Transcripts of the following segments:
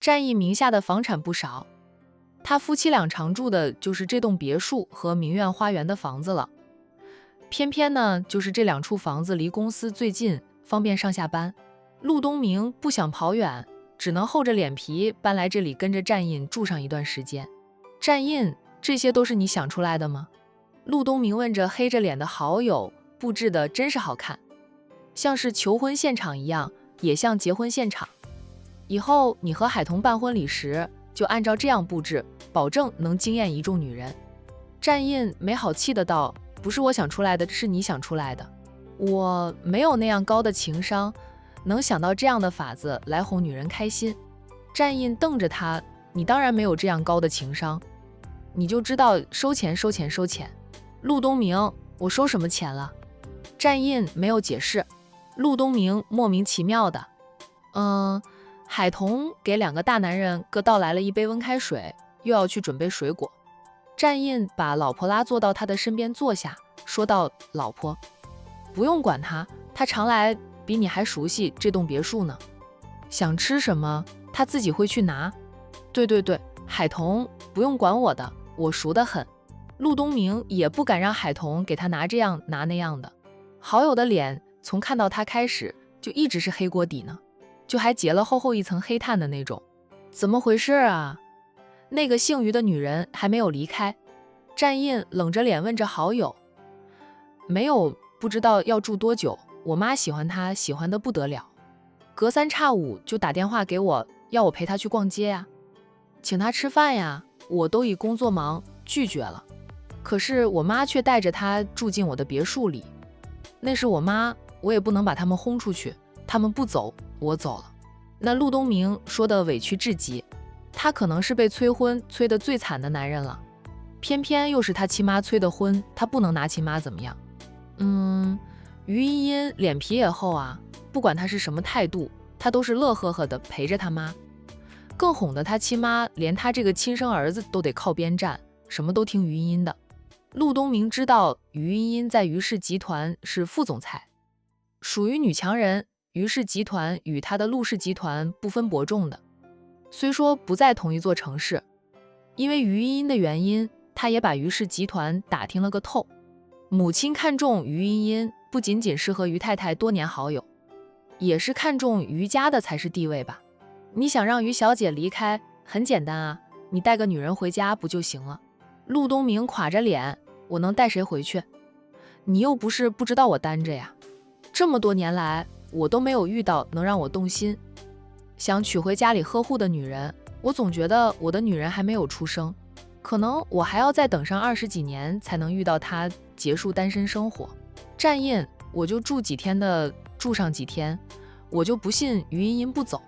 战印名下的房产不少，他夫妻俩常住的就是这栋别墅和明苑花园的房子了。偏偏呢，就是这两处房子离公司最近，方便上下班。陆东明不想跑远，只能厚着脸皮搬来这里跟着战印住上一段时间。战印，这些都是你想出来的吗？陆东明问着黑着脸的好友，布置的真是好看，像是求婚现场一样，也像结婚现场。以后你和海童办婚礼时，就按照这样布置，保证能惊艳一众女人。战印没好气的道：不是我想出来的，是你想出来的。我没有那样高的情商，能想到这样的法子来哄女人开心。战印瞪着他：你当然没有这样高的情商，你就知道收钱收钱收钱。陆东明，我收什么钱了？战印没有解释。陆东明莫名其妙的，海童给两个大男人各倒来了一杯温开水，又要去准备水果。战印把老婆拉坐到他的身边坐下，说道：老婆，不用管他，他常来，比你还熟悉这栋别墅呢。想吃什么，他自己会去拿。对对对，海童不用管我的，我熟得很。陆东明也不敢让海童给他拿这样拿那样的。好友的脸从看到他开始就一直是黑锅底呢，就还结了厚厚一层黑炭的那种。怎么回事啊？那个姓于的女人还没有离开。战印冷着脸问着好友。没有，不知道要住多久，我妈喜欢她，喜欢得不得了，隔三差五就打电话给我，要我陪她去逛街呀，请她吃饭呀，我都以工作忙拒绝了。可是我妈却带着她住进我的别墅里，那是我妈，我也不能把他们轰出去，他们不走，我走了。那陆东明说的委屈至极，他可能是被催婚催得最惨的男人了，偏偏又是他亲妈催的婚，他不能拿亲妈怎么样？于茵茵脸皮也厚啊，不管他是什么态度，他都是乐呵呵的陪着他妈，更哄得他亲妈连他这个亲生儿子都得靠边站，什么都听于茵茵的。陆东明知道于茵茵在于氏集团是副总裁，属于女强人，于氏集团与他的陆氏集团不分伯仲的。虽说不在同一座城市，因为于茵茵的原因，他也把于氏集团打听了个透。母亲看中于茵茵，不仅仅是和于太太多年好友，也是看中于家的才是地位吧。你想让于小姐离开，很简单啊，你带个女人回家不就行了？陆东明垮着脸，我能带谁回去？你又不是不知道我单着呀，这么多年来我都没有遇到能让我动心想娶回家里呵护的女人，我总觉得我的女人还没有出生，可能我还要再等上20几年才能遇到她，结束单身生活。战印，我就住几天的，住上几天，我就不信于茵茵不走。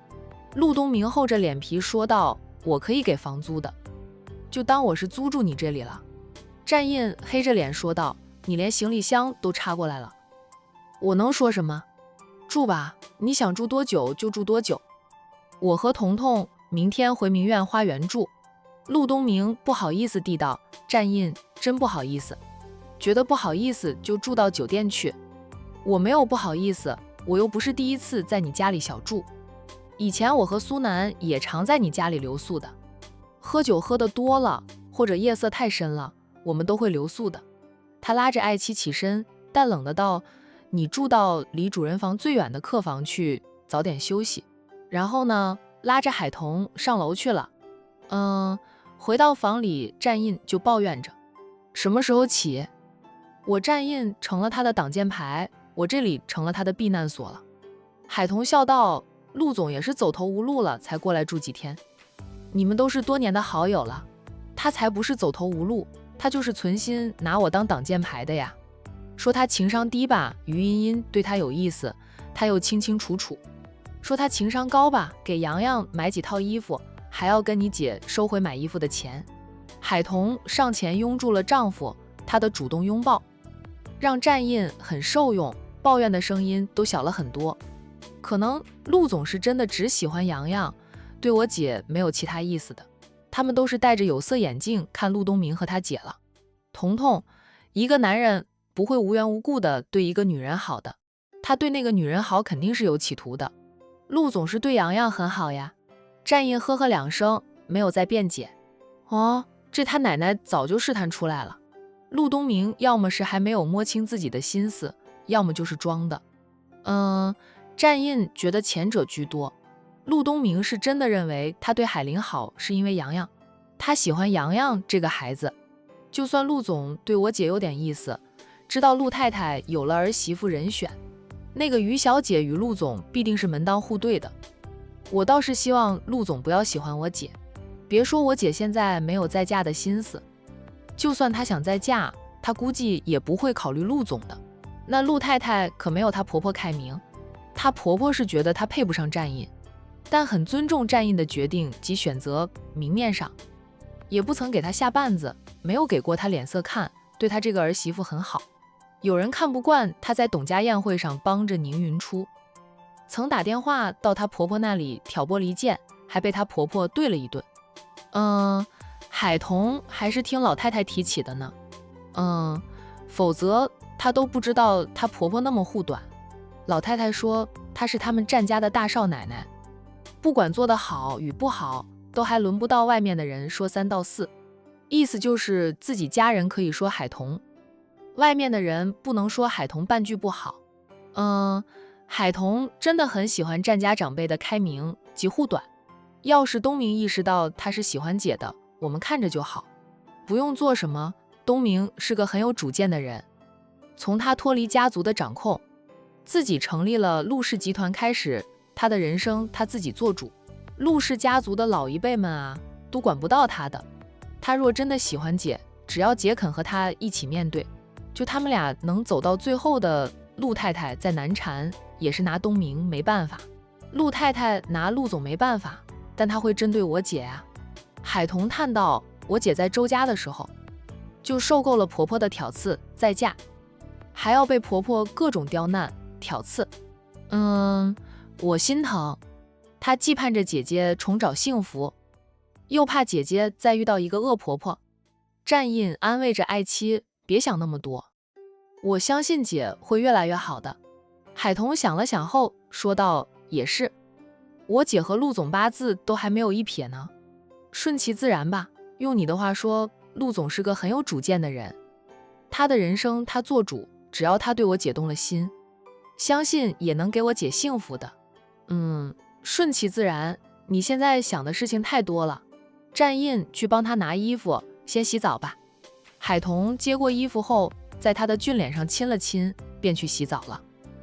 陆东明厚着脸皮说道：我可以给房租的，就当我是租住你这里了。战印黑着脸说道：你连行李箱都插过来了，我能说什么？住吧，你想住多久就住多久。我和彤彤明天回明苑花园住。陆东明不好意思地道：战印，真不好意思，觉得不好意思就住到酒店去。我没有不好意思，我又不是第一次在你家里小住，以前我和苏南也常在你家里留宿的，喝酒喝得多了，或者夜色太深了，我们都会留宿的。他拉着爱妻起身，但冷的道：你住到离主人房最远的客房去，早点休息。然后呢，拉着海童上楼去了。回到房里，战印就抱怨着：什么时候起？我战印成了他的挡箭牌，我这里成了他的避难所了。海童笑道：陆总也是走投无路了才过来住几天，你们都是多年的好友了，他才不是走投无路，他就是存心拿我当挡箭牌的呀。说他情商低吧，于茵茵对他有意思，他又清清楚楚。说他情商高吧，给洋洋买几套衣服，还要跟你姐收回买衣服的钱。海童上前拥住了丈夫，他的主动拥抱让战印很受用，抱怨的声音都小了很多。可能陆总是真的只喜欢洋洋，对我姐没有其他意思的，他们都是戴着有色眼镜看陆东明和他姐了。彤彤，一个男人不会无缘无故的对一个女人好的，他对那个女人好肯定是有企图的。陆总是对洋洋很好呀。战印呵呵两声，没有再辩解。哦，这他奶奶早就试探出来了。陆东明要么是还没有摸清自己的心思，要么就是装的。战印觉得前者居多。陆东明是真的认为他对海玲好是因为洋洋，他喜欢洋洋这个孩子。就算陆总对我姐有点意思，知道陆太太有了儿媳妇人选，那个于小姐与陆总必定是门当户对的。我倒是希望陆总不要喜欢我姐，别说我姐现在没有再嫁的心思，就算她想再嫁，她估计也不会考虑陆总的。那陆太太可没有她婆婆开明，她婆婆是觉得她配不上战印，但很尊重战印的决定及选择，明面上也不曾给她下绊子，没有给过她脸色看，对她这个儿媳妇很好。有人看不惯她在董家宴会上帮着宁云初，曾打电话到她婆婆那里挑拨离间，还被她婆婆对了一顿。海童还是听老太太提起的呢。否则她都不知道她婆婆那么护短。老太太说她是他们战家的大少奶奶，不管做得好与不好，都还轮不到外面的人说三道四，意思就是自己家人可以说海童，外面的人不能说海童半句不好。海童真的很喜欢战家长辈的开明及护短，要是东明意识到他是喜欢姐的，我们看着就好，不用做什么。东明是个很有主见的人，从他脱离家族的掌控，自己成立了陆氏集团开始，他的人生他自己做主，陆氏家族的老一辈们啊，都管不到他的。他若真的喜欢姐，只要姐肯和他一起面对，就他们俩能走到最后的陆太太在难缠，也是拿东明没办法。陆太太拿陆总没办法，但他会针对我姐啊。海童叹道，我姐在周家的时候，就受够了婆婆的挑刺，再嫁还要被婆婆各种刁难挑刺。我心疼，她既盼着姐姐重找幸福，又怕姐姐再遇到一个恶婆婆。战印安慰着爱妻，别想那么多，我相信姐会越来越好的。海童想了想后说道，也是，我姐和陆总八字都还没有一撇呢，顺其自然吧。用你的话说，陆总是个很有主见的人，他的人生他做主，只要他对我姐动了心，相信也能给我姐幸福的。顺其自然，你现在想的事情太多了。战印去帮他拿衣服，先洗澡吧。海童接过衣服后，在他的俊脸上亲了亲，便去洗澡了。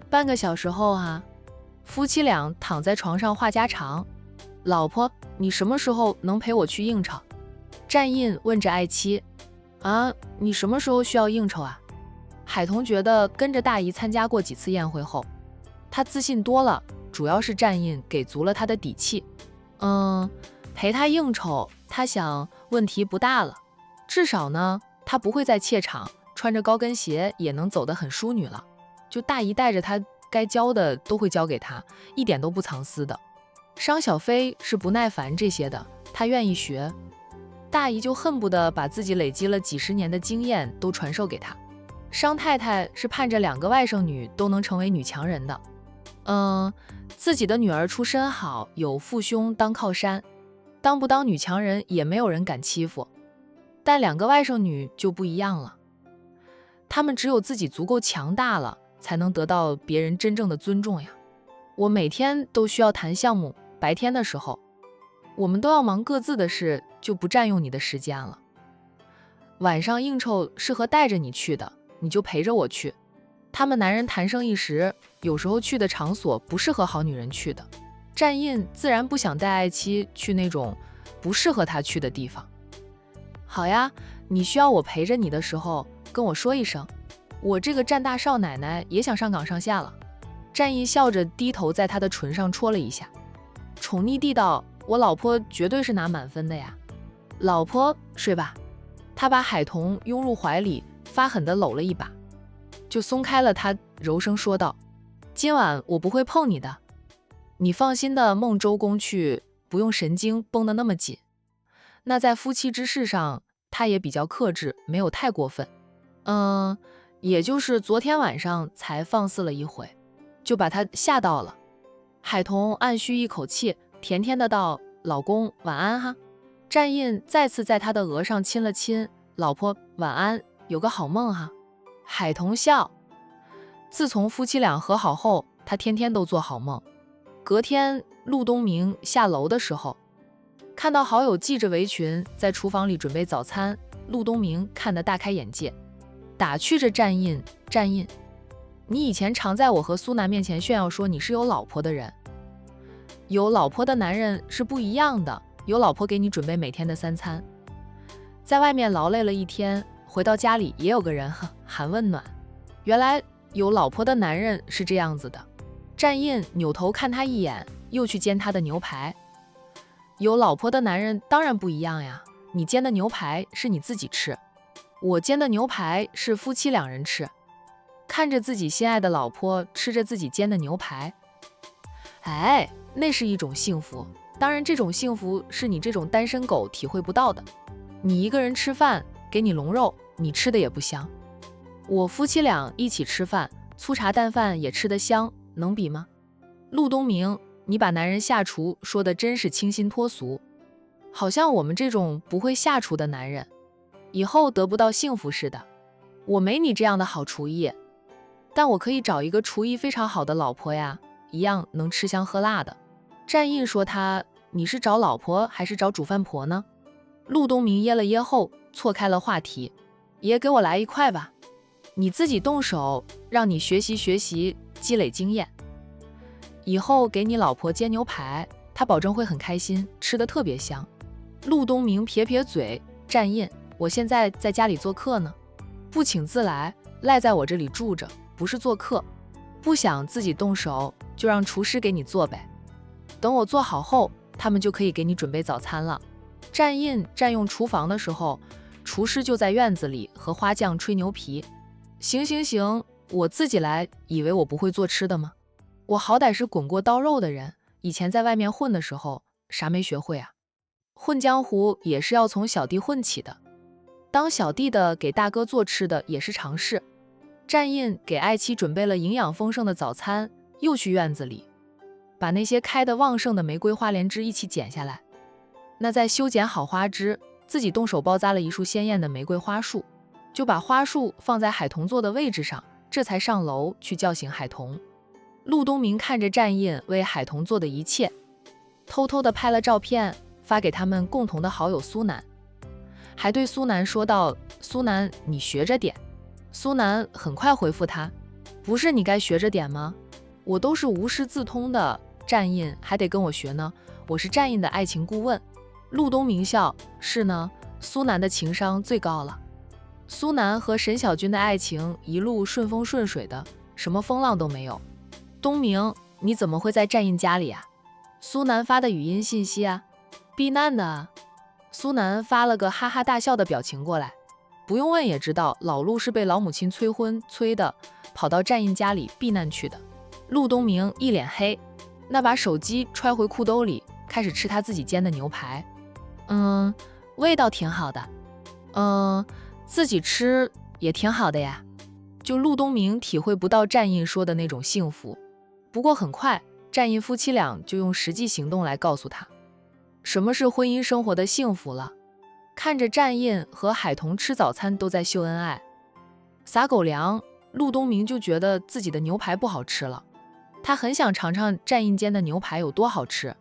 半个小时后啊，夫妻俩躺在床上话家常。老婆，你什么时候能陪我去应酬？战印问着爱妻。你什么时候需要应酬啊？海童觉得跟着大姨参加过几次宴会后，他自信多了，主要是战印给足了他的底气。陪他应酬，他想问题不大了，至少呢，他不会再怯场，穿着高跟鞋也能走得很淑女了。就大姨带着他，该教的都会教给他，一点都不藏私的。商小飞是不耐烦这些的，他愿意学。大姨就恨不得把自己累积了几十年的经验都传授给他。商太太是盼着2个外甥女都能成为女强人的。自己的女儿出身好，有父兄当靠山，当不当女强人也没有人敢欺负。但2个外甥女就不一样了，她们只有自己足够强大了，才能得到别人真正的尊重呀。我每天都需要谈项目，白天的时候我们都要忙各自的事，就不占用你的时间了。晚上应酬适合带着你去的，你就陪着我去。他们男人谈生意时，有时候去的场所不适合好女人去的。战印自然不想带爱妻去那种不适合她去的地方。好呀，你需要我陪着你的时候跟我说一声，我这个战大少奶奶也想上岗上线了。战印笑着低头在她的唇上戳了一下，宠溺地道，我老婆绝对是拿满分的呀。老婆，睡吧。他把海童拥入怀里，发狠地搂了一把，就松开了他，柔声说道，今晚我不会碰你的，你放心的梦周公去，不用神经绷得那么紧。那在夫妻之事上，他也比较克制，没有太过分。也就是昨天晚上才放肆了一回，就把他吓到了。海童暗吁一口气，甜甜的道，老公晚安哈。战印再次在他的额上亲了亲，老婆晚安，有个好梦哈。海童笑。自从夫妻俩和好后，他天天都做好梦。隔天，陆东明下楼的时候，看到好友系着围裙在厨房里准备早餐，陆东明看得大开眼界，打趣着战印，战印，你以前常在我和苏南面前炫耀说你是有老婆的人。有老婆的男人是不一样的，有老婆给你准备每天的3餐，在外面劳累了一天，回到家里也有个人喊温暖。原来有老婆的男人是这样子的。战印扭头看他一眼，又去煎他的牛排。有老婆的男人当然不一样呀，你煎的牛排是你自己吃，我煎的牛排是夫妻2人吃。看着自己心爱的老婆吃着自己煎的牛排，哎，那是一种幸福。当然这种幸福是你这种单身狗体会不到的。你一个人吃饭，给你龙肉，你吃的也不香。我夫妻俩一起吃饭，粗茶淡饭也吃得香，能比吗？陆东明，你把男人下厨说的真是清新脱俗，好像我们这种不会下厨的男人以后得不到幸福似的。我没你这样的好厨艺，但我可以找一个厨艺非常好的老婆呀，一样能吃香喝辣的。战印说你是找老婆还是找煮饭婆呢？陆东明噎了噎后错开了话题，也给我来一块吧，你自己动手，让你学习学习，积累经验。以后给你老婆煎牛排，她保证会很开心，吃得特别香。陆东明撇撇嘴，战印，我现在在家里做客呢，不请自来，赖在我这里住着，不是做客。不想自己动手，就让厨师给你做呗。等我做好后，他们就可以给你准备早餐了。战印占用厨房的时候，厨师就在院子里和花匠吹牛皮。行行行，我自己来，以为我不会做吃的吗？我好歹是滚过刀肉的人，以前在外面混的时候，啥没学会啊？混江湖也是要从小弟混起的，当小弟的给大哥做吃的也是常事。战印给爱妻准备了营养丰盛的早餐，又去院子里把那些开得旺盛的玫瑰花莲枝一起剪下来。那再修剪好花枝，自己动手包扎了一束鲜艳的玫瑰花束，就把花束放在海童坐的位置上，这才上楼去叫醒海童。陆东明看着战印为海童做的一切，偷偷地拍了照片发给他们共同的好友苏南，还对苏南说道，苏南你学着点。苏南很快回复他，不是你该学着点吗？我都是无师自通的，战印还得跟我学呢，我是战印的爱情顾问。陆东明笑，是呢，苏南的情商最高了。苏南和沈小军的爱情一路顺风顺水的，什么风浪都没有。东明，你怎么会在战印家里啊？苏南发的语音信息啊，避难的啊。苏南发了个哈哈大笑的表情过来，不用问也知道老陆是被老母亲催婚催的，跑到战印家里避难去的。陆东明一脸黑，那把手机揣回裤兜里，开始吃他自己煎的牛排。味道挺好的。自己吃也挺好的呀。就陆东明体会不到战印说的那种幸福，不过很快战印夫妻俩就用实际行动来告诉他什么是婚姻生活的幸福了。看着战印和海童吃早餐都在秀恩爱撒狗粮，陆东明就觉得自己的牛排不好吃了，他很想尝尝战印煎的牛排有多好吃。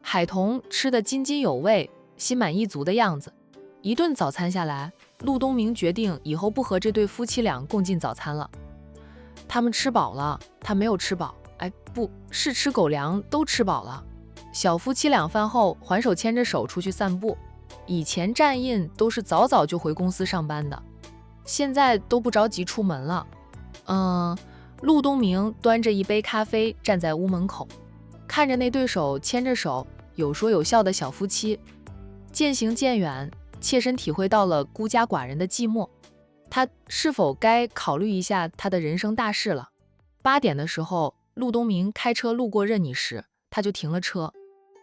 海童吃得津津有味，心满意足的样子。一顿早餐下来，陆东明决定以后不和这对夫妻俩共进早餐了。他们吃饱了，他没有吃饱，不是吃狗粮，都吃饱了。小夫妻俩饭后还手牵着手出去散步。以前战印都是早早就回公司上班的，现在都不着急出门了。陆东明端着一杯咖啡站在屋门口，看着那对手牵着手有说有笑的小夫妻，渐行渐远，切身体会到了孤家寡人的寂寞。他是否该考虑一下他的人生大事了？8点的时候，陆东明开车路过任你时，他就停了车。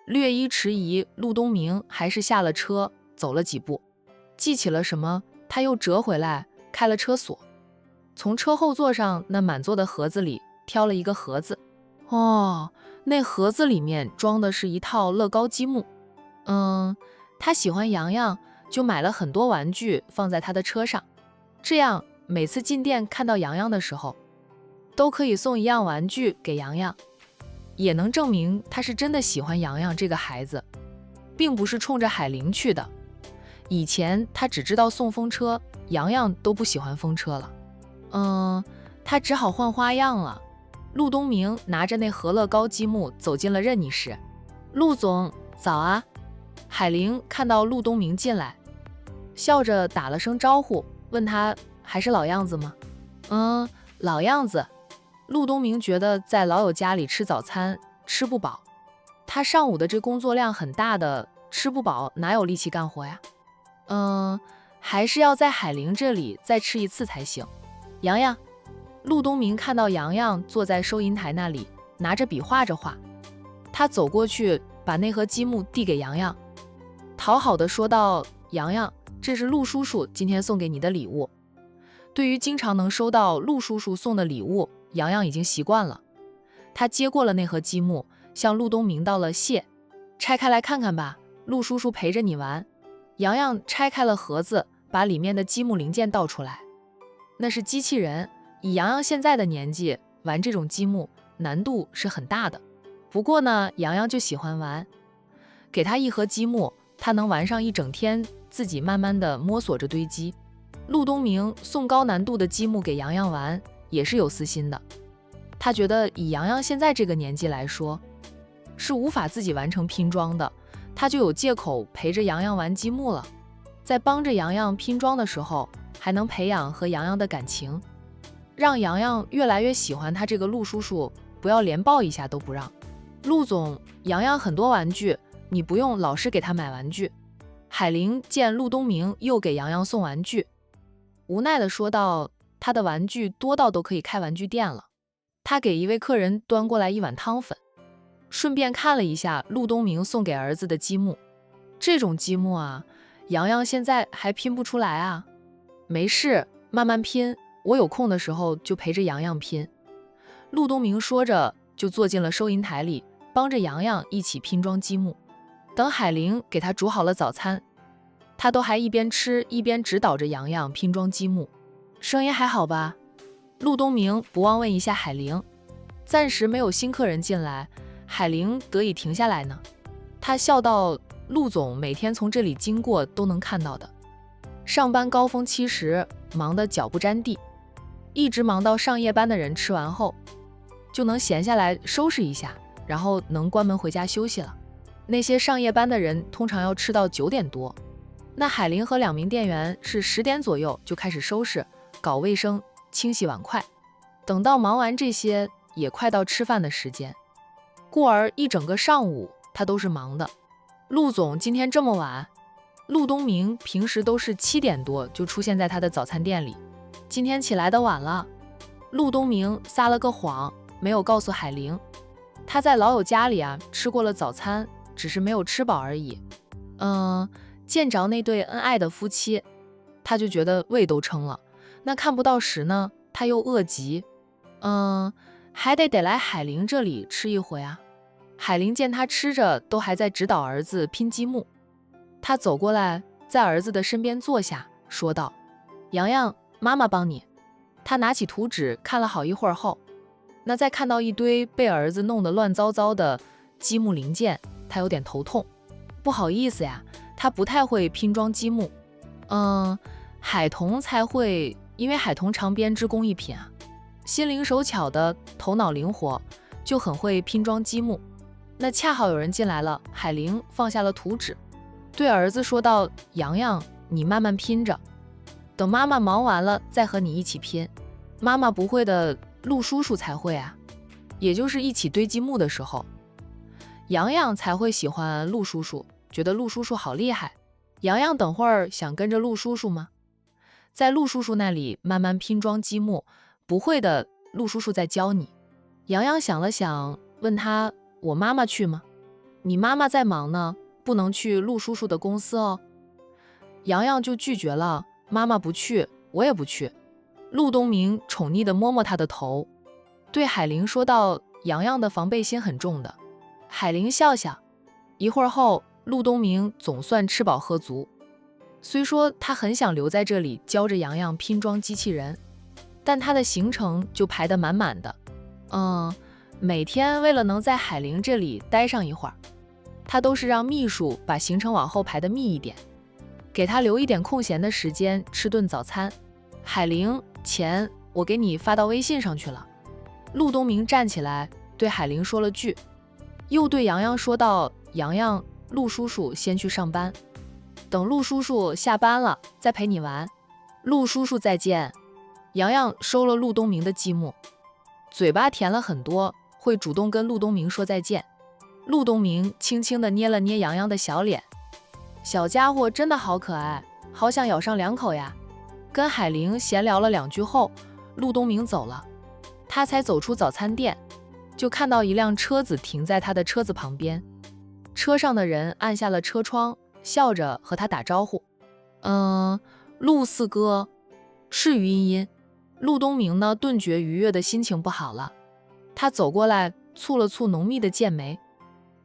略一迟疑，陆东明还是下了车，走了几步，记起了什么，他又折回来，开了车锁，从车后座上那满座的盒子里挑了一个盒子。那盒子里面装的是一套乐高积木，他喜欢洋洋，就买了很多玩具放在他的车上，这样每次进店看到洋洋的时候，都可以送一样玩具给洋洋，也能证明他是真的喜欢洋洋这个孩子，并不是冲着海玲去的。以前他只知道送风车，洋洋都不喜欢风车了。他只好换花样了。陆东明拿着那和乐高积木走进了任妮室。陆总，早啊。海玲看到陆东明进来，笑着打了声招呼，问他还是老样子吗？老样子。陆东明觉得在老友家里吃早餐吃不饱，他上午的这工作量很大的，吃不饱哪有力气干活呀？还是要在海玲这里再吃一次才行。洋洋。陆东明看到洋洋坐在收银台那里，拿着笔画着画，他走过去把那盒积木递给洋洋，讨好的说道：洋洋，这是陆叔叔今天送给你的礼物。对于经常能收到陆叔叔送的礼物，洋洋已经习惯了。他接过了那盒积木，向陆东明道了谢。拆开来看看吧，陆叔叔陪着你玩。洋洋拆开了盒子，把里面的积木零件倒出来，那是机器人。以洋洋现在的年纪，玩这种积木难度是很大的。不过呢，洋洋就喜欢玩，给他一盒积木，他能玩上一整天，自己慢慢的摸索着堆积。陆东明送高难度的积木给洋洋玩，也是有私心的。他觉得以洋洋现在这个年纪来说，是无法自己完成拼装的，他就有借口陪着洋洋玩积木了。在帮着洋洋拼装的时候，还能培养和洋洋的感情，让洋洋越来越喜欢他这个陆叔叔，不要连抱一下都不让。陆总，洋洋很多玩具，你不用老是给他买玩具。海玲见陆东明又给洋洋送玩具，无奈地说道，他的玩具多到都可以开玩具店了。他给一位客人端过来一碗汤粉，顺便看了一下陆东明送给儿子的积木。这种积木啊，洋洋现在还拼不出来啊。没事，慢慢拼，我有空的时候就陪着洋洋拼。陆东明说着就坐进了收银台里，帮着洋洋一起拼装积木。等海玲给他煮好了早餐，他都还一边吃一边指导着洋洋拼装积木。生意还好吧？陆东明不忘问一下海玲。暂时没有新客人进来，海玲得以停下来呢。他笑道，陆总每天从这里经过都能看到的。上班高峰期时忙得脚不沾地，一直忙到上夜班的人吃完后就能闲下来收拾一下，然后能关门回家休息了。那些上夜班的人通常要吃到9点多，那海玲和2名店员是10点左右就开始收拾、搞卫生、清洗碗筷，等到忙完这些也快到吃饭的时间，故而一整个上午他都是忙的。陆总今天这么晚？陆东明平时都是7点多就出现在他的早餐店里，今天起来的晚了。陆东明撒了个谎，没有告诉海玲，他在老友家里吃过了早餐，只是没有吃饱而已。见着那对恩爱的夫妻，他就觉得胃都撑了。那看不到时呢，他又饿极，还得来海玲这里吃一回啊。海玲见他吃着，都还在指导儿子拼积木，他走过来，在儿子的身边坐下，说道：洋洋，妈妈帮你。他拿起图纸看了好一会儿后，那再看到一堆被儿子弄得乱糟糟的积木零件，他有点头痛。不好意思呀，他不太会拼装积木。海童才会，因为海童常编织工艺品啊，心灵手巧的，头脑灵活，就很会拼装积木。那恰好有人进来了，海玲放下了图纸，对儿子说道：洋洋，你慢慢拼着，等妈妈忙完了再和你一起拼。妈妈不会的，陆叔叔才会啊，也就是一起堆积木的时候，洋洋才会喜欢陆叔叔，觉得陆叔叔好厉害。洋洋等会儿想跟着陆叔叔吗？在陆叔叔那里慢慢拼装积木，不会的，陆叔叔在教你。洋洋想了想，问他：我妈妈去吗？你妈妈在忙呢，不能去陆叔叔的公司哦。洋洋就拒绝了，妈妈不去，我也不去。陆东明宠溺地摸摸他的头，对海玲说道：洋洋的防备心很重的。海玲笑笑，一会儿后，陆东明总算吃饱喝足。虽说他很想留在这里教着洋洋拼装机器人，但他的行程就排得满满的。每天为了能在海玲这里待上一会儿，他都是让秘书把行程往后排得密一点，给他留一点空闲的时间吃顿早餐。海玲，钱我给你发到微信上去了。陆东明站起来对海玲说了句，又对洋洋说道：洋洋，陆叔叔先去上班，等陆叔叔下班了再陪你玩。陆叔叔再见。洋洋收了陆东明的积木，嘴巴甜了很多，会主动跟陆东明说再见。陆东明轻轻地捏了捏洋洋的小脸，小家伙真的好可爱，好想咬上2口呀。跟海玲闲聊了2句后，陆东明走了。他才走出早餐店，就看到一辆车子停在他的车子旁边，车上的人按下了车窗，笑着和他打招呼。陆四哥，是于茵茵。陆东明呢，顿觉愉悦的心情不好了。他走过来，蹙了蹙浓密的剑眉，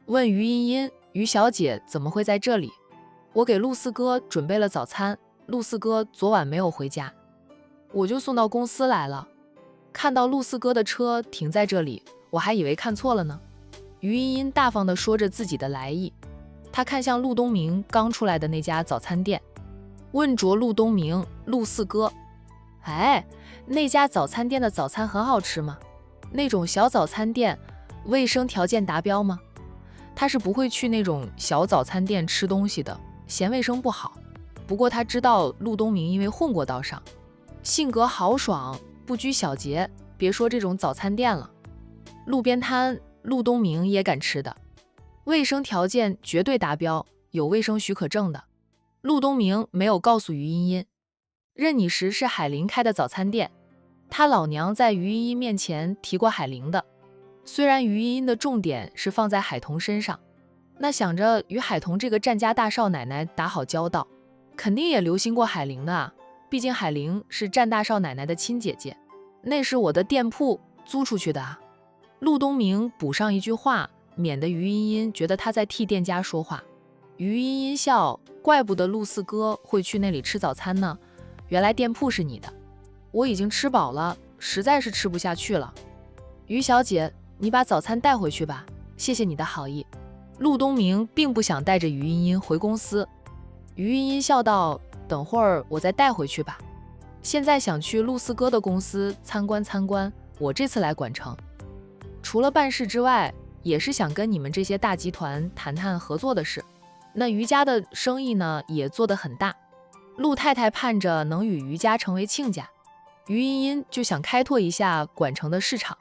问于茵茵：于小姐怎么会在这里？我给陆四哥准备了早餐，陆四哥昨晚没有回家，我就送到公司来了。看到陆四哥的车停在这里，我还以为看错了呢。于茵茵大方地说着自己的来意，她看向陆东明刚出来的那家早餐店，问着陆东明：陆四哥，那家早餐店的早餐很好吃吗？那种小早餐店卫生条件达标吗？他是不会去那种小早餐店吃东西的，嫌卫生不好。不过他知道陆东明因为混过道上，性格豪爽，不拘小节，别说这种早餐店了，路边摊陆东明也敢吃的，卫生条件绝对达标，有卫生许可证的。陆东明没有告诉于茵茵，任你时是海玲开的早餐店，他老娘在于茵茵面前提过海玲的。虽然于茵茵的重点是放在海童身上，那想着与海童这个战家大少奶奶打好交道，肯定也留心过海玲的啊。毕竟海玲是战大少奶奶的亲姐姐，那是我的店铺租出去的啊。陆东明补上一句话，免得于茵茵觉得他在替店家说话。于茵茵笑，怪不得陆四哥会去那里吃早餐呢，原来店铺是你的。我已经吃饱了，实在是吃不下去了。于小姐，你把早餐带回去吧，谢谢你的好意。陆东明并不想带着于茵茵回公司。于茵茵笑道，等会儿我再带回去吧，现在想去陆四哥的公司参观参观，我这次来管城，除了办事之外，也是想跟你们这些大集团谈谈合作的事。那于家的生意呢，也做得很大，陆太太盼着能与于家成为亲家，于茵茵就想开拓一下管城的市场，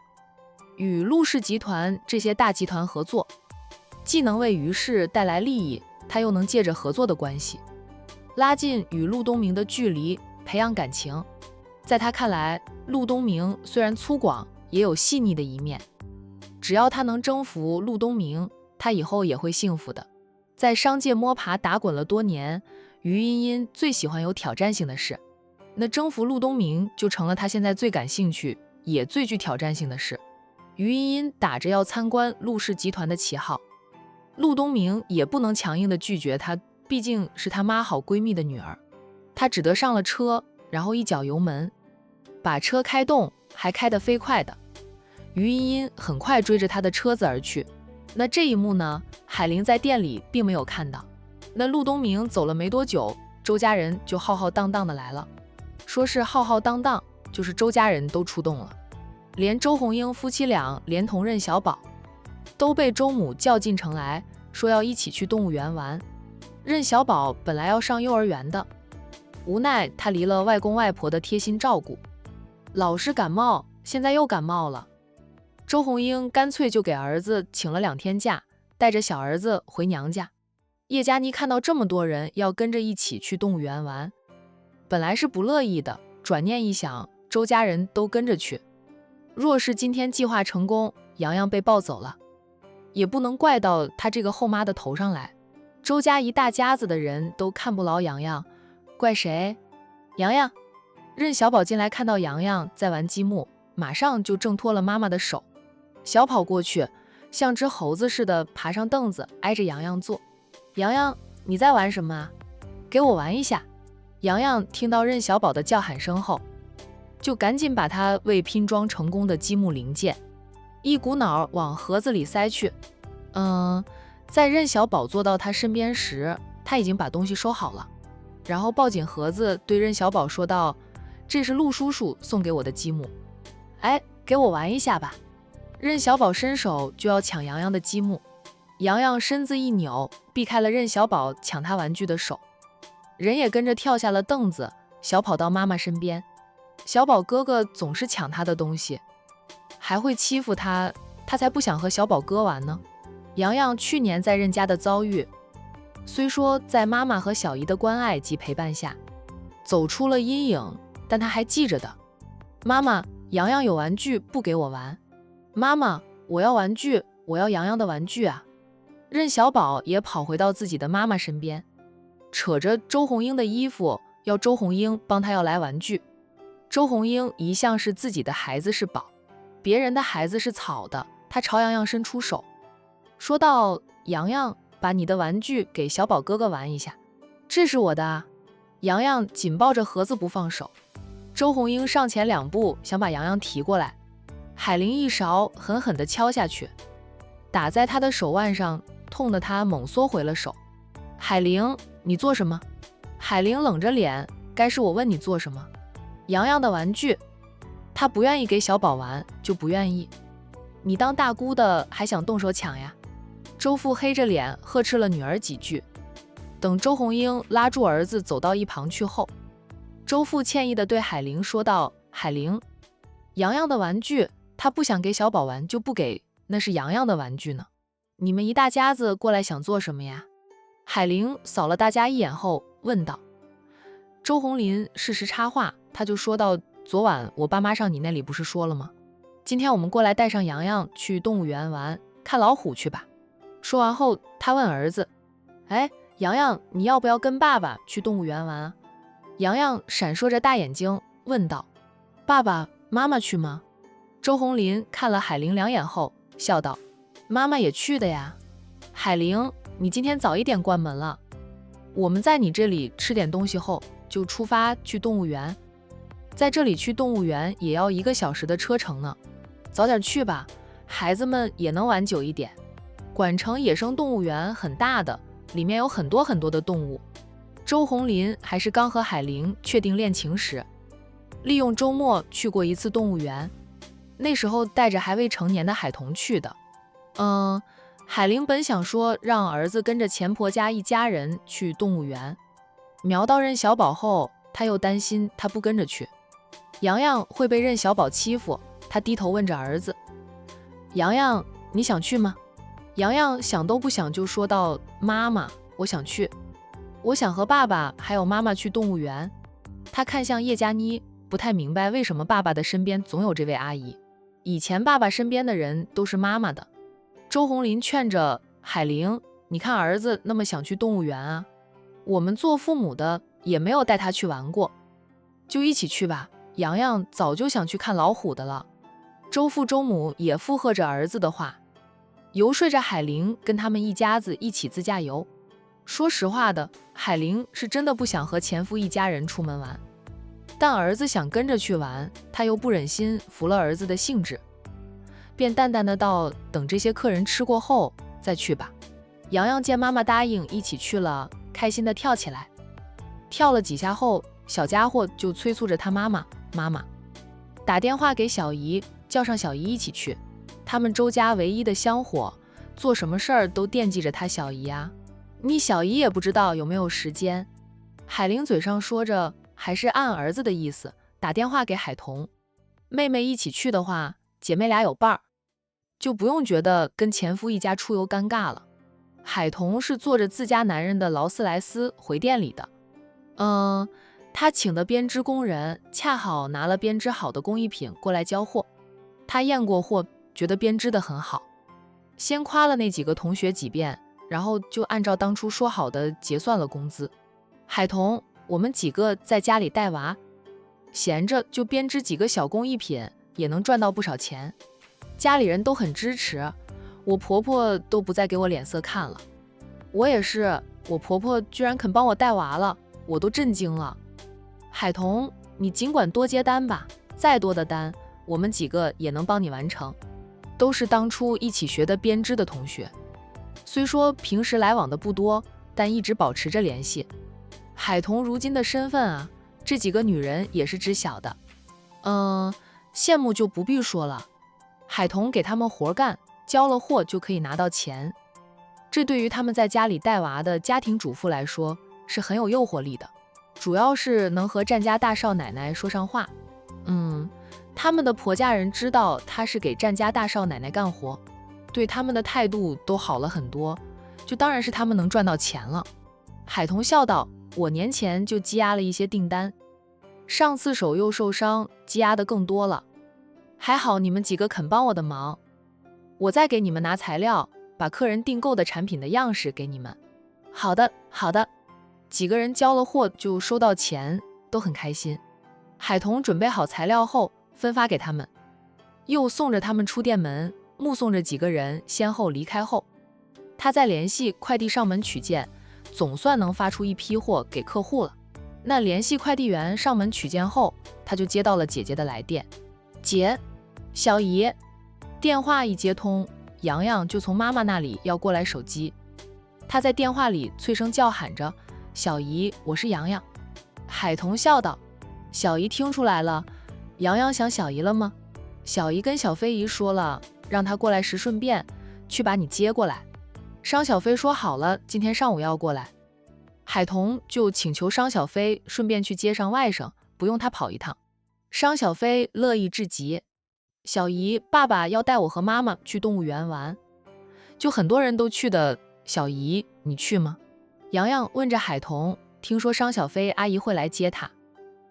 与陆氏集团这些大集团合作，既能为于氏带来利益，他又能借着合作的关系拉近与陆东明的距离，培养感情。在他看来，陆东明虽然粗犷，也有细腻的一面，只要他能征服陆东明，他以后也会幸福的。在商界摸爬打滚了多年，于茵茵最喜欢有挑战性的事，那征服陆东明就成了他现在最感兴趣也最具挑战性的事。于茵茵打着要参观陆氏集团的旗号，陆东明也不能强硬的拒绝她，毕竟是他妈好闺蜜的女儿。他只得上了车，然后一脚油门，把车开动，还开得飞快的。于茵茵很快追着他的车子而去。那这一幕呢，海玲在店里并没有看到。那陆东明走了没多久，周家人就浩浩荡荡的来了。说是浩浩荡荡，就是周家人都出动了，连周红英夫妻俩连同任小宝都被周母叫进城来，说要一起去动物园玩。任小宝本来要上幼儿园的，无奈他离了外公外婆的贴心照顾，老是感冒，现在又感冒了。周红英干脆就给儿子请了2天假，带着小儿子回娘家。叶佳妮看到这么多人要跟着一起去动物园玩，本来是不乐意的，转念一想，周家人都跟着去，若是今天计划成功，洋洋被抱走了，也不能怪到他这个后妈的头上来。周家一大家子的人都看不牢洋洋，怪谁？洋洋。任小宝进来看到洋洋在玩积木，马上就挣脱了妈妈的手，小跑过去，像只猴子似的爬上凳子，挨着洋洋坐。洋洋，你在玩什么啊？给我玩一下。洋洋听到任小宝的叫喊声后，就赶紧把他未拼装成功的积木零件一股脑往盒子里塞去。在任小宝坐到他身边时，他已经把东西收好了，然后抱紧盒子对任小宝说道：“这是陆叔叔送给我的积木，哎，给我玩一下吧。”任小宝伸手就要抢洋洋的积木，洋洋身子一扭，避开了任小宝抢他玩具的手，人也跟着跳下了凳子，小跑到妈妈身边。小宝哥哥总是抢他的东西，还会欺负他，他才不想和小宝哥玩呢。洋洋去年在任家的遭遇，虽说在妈妈和小姨的关爱及陪伴下走出了阴影，但他还记着的。妈妈，洋洋有玩具不给我玩。妈妈，我要玩具，我要洋洋的玩具啊。任小宝也跑回到自己的妈妈身边，扯着周红英的衣服，要周红英帮他要来玩具。周红英一向是自己的孩子是宝，别人的孩子是草的，他朝洋洋伸出手，说道：“洋洋，把你的玩具给小宝哥哥玩一下。”“这是我的啊。”洋洋紧抱着盒子不放手。周红英上前2步，想把洋洋提过来，海玲一勺狠狠地敲下去，打在他的手腕上，痛得他猛缩回了手。“海玲，你做什么？”海玲冷着脸：“该是我问你做什么？”“洋洋的玩具。”他不愿意给小宝玩，就不愿意。你当大姑的还想动手抢呀？周父黑着脸呵斥了女儿几句。等周红英拉住儿子走到一旁去后，周父歉意地对海玲说道：“海玲，洋洋的玩具，他不想给小宝玩就不给，那是洋洋的玩具呢。你们一大家子过来想做什么呀？”海玲扫了大家一眼后问道。周红林适时插话，他就说道：“昨晚我爸妈上你那里不是说了吗？今天我们过来带上洋洋去动物园玩，看老虎去吧。”说完后，他问儿子：“哎，洋洋，你要不要跟爸爸去动物园玩啊？”洋洋闪烁着大眼睛问道：“爸爸妈妈去吗？”周红林看了海玲2眼后笑道：“妈妈也去的呀。海玲，你今天早一点关门了，我们在你这里吃点东西后就出发去动物园，在这里去动物园也要1个小时的车程呢，早点去吧，孩子们也能玩久一点。管城野生动物园很大的，里面有很多很多的动物。”周红林还是刚和海玲确定恋情时，利用周末去过一次动物园，那时候带着还未成年的海童去的。海玲本想说让儿子跟着钱婆家一家人去动物园，瞄到任小宝后，他又担心他不跟着去，洋洋会被任小宝欺负，他低头问着儿子：“洋洋，你想去吗？”洋洋想都不想就说道：“妈妈，我想去，我想和爸爸还有妈妈去动物园。”他看向叶佳妮，不太明白为什么爸爸的身边总有这位阿姨，以前爸爸身边的人都是妈妈的。周红林劝着：“海玲，你看儿子那么想去动物园啊，我们做父母的也没有带他去玩过，就一起去吧，洋洋早就想去看老虎的了。”周父周母也附和着儿子的话，游说着海玲跟他们一家子一起自驾游。说实话的，海玲是真的不想和前夫一家人出门玩，但儿子想跟着去玩，他又不忍心服了儿子的兴致，便淡淡的道：“等这些客人吃过后再去吧。”洋洋见妈妈答应一起去了，开心的跳起来，跳了几下后，小家伙就催促着他妈妈：“妈妈，打电话给小姨，叫上小姨一起去，他们周家唯一的香火，做什么事儿都惦记着他小姨啊，你小姨也不知道有没有时间。”海玲嘴上说着，还是按儿子的意思打电话给海童，妹妹一起去的话，姐妹俩有伴儿，就不用觉得跟前夫一家出游尴尬了。海童是坐着自家男人的劳斯莱斯回店里的，他请的编织工人恰好拿了编织好的工艺品过来交货，他验过货，觉得编织得很好，先夸了那几个同学几遍，然后就按照当初说好的结算了工资。海童，我们几个在家里带娃，闲着就编织几个小工艺品，也能赚到不少钱，家里人都很支持，我婆婆都不再给我脸色看了。我也是，我婆婆居然肯帮我带娃了，我都震惊了。海童，你尽管多接单吧，再多的单，我们几个也能帮你完成。都是当初一起学的编织的同学，虽说平时来往的不多，但一直保持着联系。海童如今的身份啊，这几个女人也是知晓的。羡慕就不必说了。海童给他们活干，交了货就可以拿到钱，这对于他们在家里带娃的家庭主妇来说是很有诱惑力的，主要是能和占家大少奶奶说上话。他们的婆家人知道她是给占家大少奶奶干活，对他们的态度都好了很多，就当然是他们能赚到钱了。海童笑道，我年前就积压了一些订单，上次手又受伤，积压的更多了，还好你们几个肯帮我的忙，我再给你们拿材料，把客人订购的产品的样式给你们。好的，好的。几个人交了货就收到钱，都很开心。海童准备好材料后分发给他们，又送着他们出店门，目送着几个人先后离开后，他再联系快递上门取件，总算能发出一批货给客户了。那联系快递员上门取件后，他就接到了姐姐的来电。姐，小姨。电话一接通，洋洋就从妈妈那里要过来手机。他在电话里脆声叫喊着，小姨，我是洋洋。海童笑道，小姨听出来了，洋洋想小姨了吗？小姨跟小飞姨说了，让她过来时顺便去把你接过来。商小飞说好了，今天上午要过来。海童就请求商小飞顺便去接上外甥，不用他跑一趟。商小飞乐意至极，小姨，爸爸要带我和妈妈去动物园玩，就很多人都去的，小姨你去吗？洋洋问着海童，听说商小飞阿姨会来接他，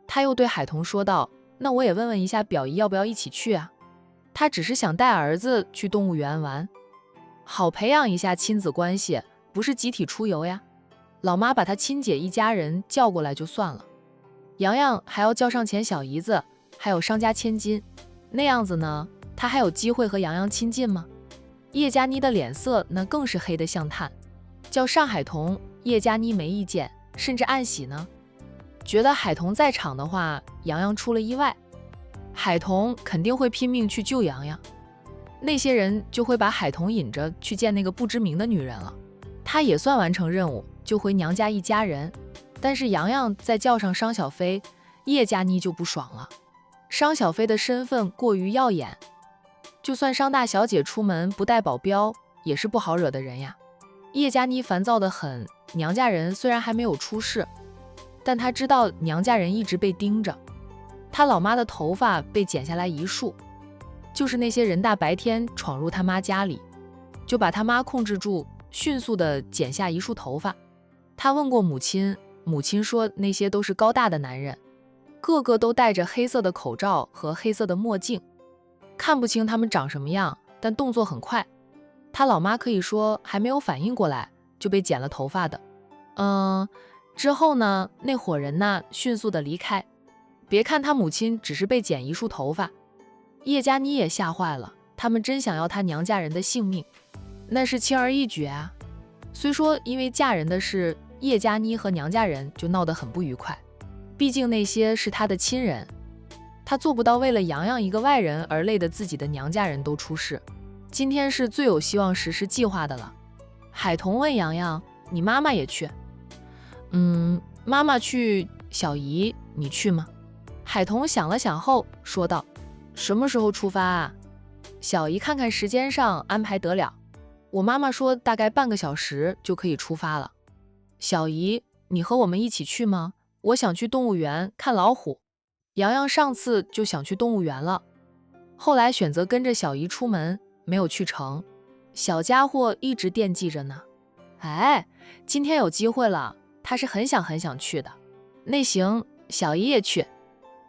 他又对海童说道，那我也问问一下表姨要不要一起去啊？他只是想带儿子去动物园玩，好培养一下亲子关系，不是集体出游呀。老妈把他亲姐一家人叫过来就算了，洋洋还要叫上前小姨子，还有商家千金，那样子呢，他还有机会和洋洋亲近吗？叶佳妮的脸色那更是黑得像炭，叫上海童，叶佳妮没意见，甚至暗喜呢。觉得海童在场的话，洋洋出了意外，海童肯定会拼命去救洋洋，那些人就会把海童引着去见那个不知名的女人了，他也算完成任务，就回娘家一家人。但是洋洋再叫上商小飞，叶佳妮就不爽了。商小飞的身份过于耀眼，就算商大小姐出门不带保镖，也是不好惹的人呀。叶佳妮烦躁得很，娘家人虽然还没有出事，但她知道娘家人一直被盯着。她老妈的头发被剪下来一束，就是那些人大白天闯入她妈家里，就把她妈控制住，迅速地剪下一束头发。她问过母亲，母亲说那些都是高大的男人，个个都戴着黑色的口罩和黑色的墨镜，看不清他们长什么样，但动作很快。他老妈可以说还没有反应过来就被剪了头发的。之后呢，那伙人呢迅速的离开。别看他母亲只是被剪一束头发，叶佳妮也吓坏了，他们真想要他娘家人的性命，那是轻而易举啊。虽说因为嫁人的事，叶佳妮和娘家人就闹得很不愉快，毕竟那些是他的亲人，他做不到为了洋洋一个外人而累得自己的娘家人都出事。今天是最有希望实施计划的了。海童问洋洋，你妈妈也去？妈妈去，小姨你去吗？海童想了想后说道，什么时候出发啊？小姨看看时间上安排得了，我妈妈说大概半个小时就可以出发了。小姨，你和我们一起去吗？我想去动物园看老虎。洋洋上次就想去动物园了，后来选择跟着小姨出门，没有去成。小家伙一直惦记着呢。哎，今天有机会了，他是很想去的。那行，小姨也去。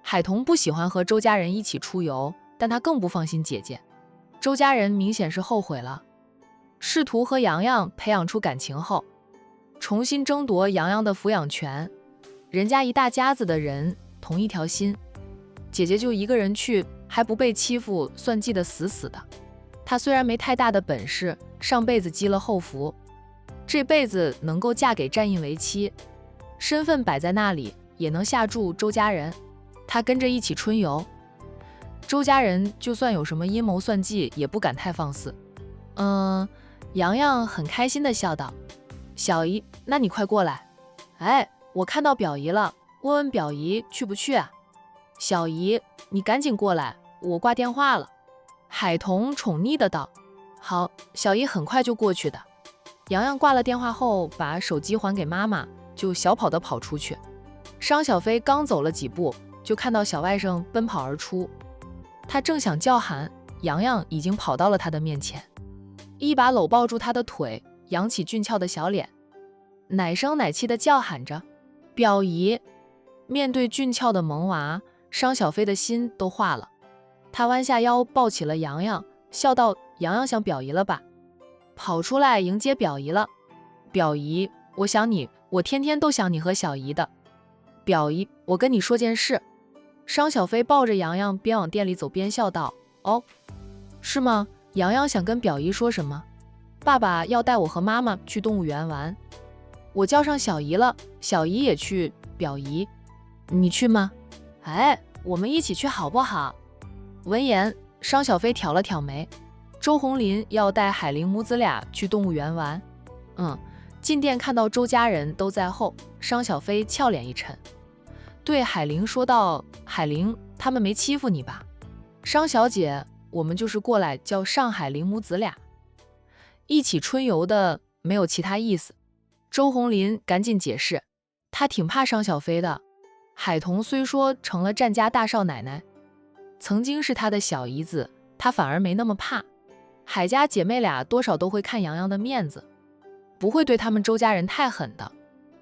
海童不喜欢和周家人一起出游，但他更不放心姐姐。周家人明显是后悔了，试图和洋洋培养出感情后，重新争夺洋洋的抚养权。人家一大家子的人同一条心，姐姐就一个人去，还不被欺负，算计得死死的。她虽然没太大的本事，上辈子积了后福，这辈子能够嫁给战印为妻，身份摆在那里，也能下注周家人。他跟着一起春游，周家人就算有什么阴谋算计，也不敢太放肆。洋洋很开心地笑道：“小姨，那你快过来。哎，我看到表姨了，问问表姨去不去啊？小姨，你赶紧过来，我挂电话了。”海童宠溺的道：“好，小姨很快就过去的。”洋洋挂了电话后，把手机还给妈妈，就小跑的跑出去。商小飞刚走了几步，就看到小外甥奔跑而出，他正想叫喊，洋洋已经跑到了他的面前，一把搂抱住他的腿，扬起俊俏的小脸，奶声奶气的叫喊着：“表姨！”面对俊俏的萌娃，商小飞的心都化了。他弯下腰抱起了洋洋，笑道：“洋洋想表姨了吧？跑出来迎接表姨了。表姨，我想你，我天天都想你和小姨的。表姨，我跟你说件事。”商小飞抱着洋洋边往店里走边笑道：“哦，是吗？洋洋想跟表姨说什么？爸爸要带我和妈妈去动物园玩，我叫上小姨了，小姨也去。表姨，你去吗？哎，我们一起去好不好？”闻言，商小飞挑了挑眉。周红林要带海玲母子俩去动物园玩。进店看到周家人都在后，商小飞俏脸一沉，对海玲说道：“海玲，他们没欺负你吧？商小姐，我们就是过来叫上海玲母子俩一起春游的，没有其他意思。”周红林赶紧解释，他挺怕商小飞的。海童虽说成了战家大少奶奶，曾经是他的小姨子，他反而没那么怕。海家姐妹俩多少都会看洋洋的面子，不会对他们周家人太狠的。